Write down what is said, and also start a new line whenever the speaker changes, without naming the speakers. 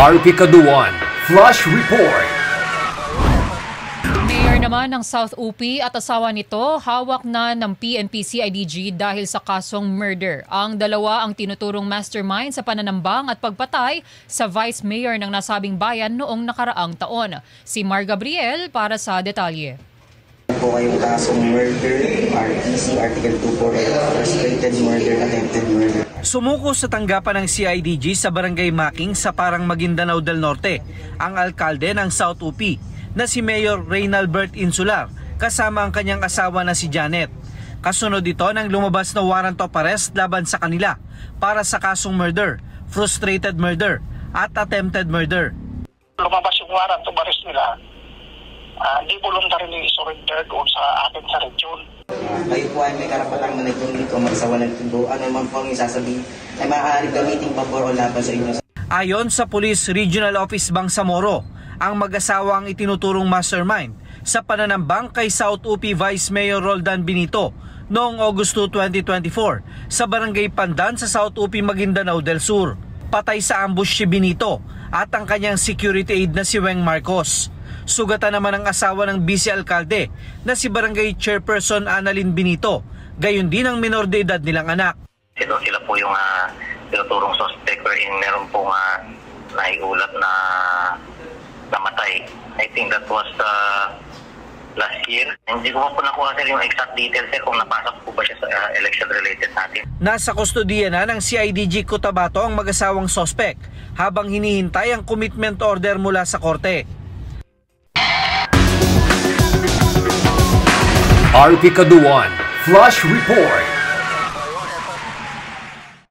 RP Kaduan Flash Report.
Mayor naman ng South UP at asawa nito hawak na ng PNP-CIDG dahil sa kasong murder. Ang dalawa ang tinuturong mastermind sa pananambang at pagpatay sa Vice Mayor ng nasabing bayan noong nakaraang taon. Si Mar Gabriel para sa detalye.
Po kayong kasong murder, RTC, Article 248, frustrated murder, attempted murder.
Sumuko sa tanggapan ng CIDG sa Barangay Making sa Parang Maguindanao del Norte ang alkalde ng South UP na si Mayor Reynalbert Insular kasama ang kanyang asawa na si Janet. Kasunod ito nang lumabas na warrant of arrest laban sa kanila para sa kasong murder, frustrated murder at attempted murder.
Lumabas yung warrant of arrest nila. Hindi voluntarily surrendered doon sa atin sa region.
Kayo po ay may karapatang managpunit o magsawalan tubo. Ano man po ang isasabihin ay maaaring gamitin pabor o laban sa inyo.
Ayon sa Police Regional Office Bangsamoro, ang mag-asawa ang itinuturong mastermind sa pananambang kay South UP Vice Mayor Roldan Benito noong Agosto 2024 sa Barangay Pandan sa South UP Maguindanao del Sur. Patay sa ambush si Benito at ang kanyang security aide na si Weng Marcos. Sugatan naman ang asawa ng vice-alkalde na si Barangay Chairperson Annalyn Benito, gayon din ang minor de edad nilang anak.
Sila po yung tinuturong suspect wherein meron pong naiulat na namatay. I think that was last year. Hindi ko po nakuha yung exact details kung napasok po ba siya sa election-related natin.
Nasa kustodiya na ng CIDG Cotabato ang mag-asawang suspect habang hinihintay ang commitment order mula sa korte.
RP Kaduan Flash Report.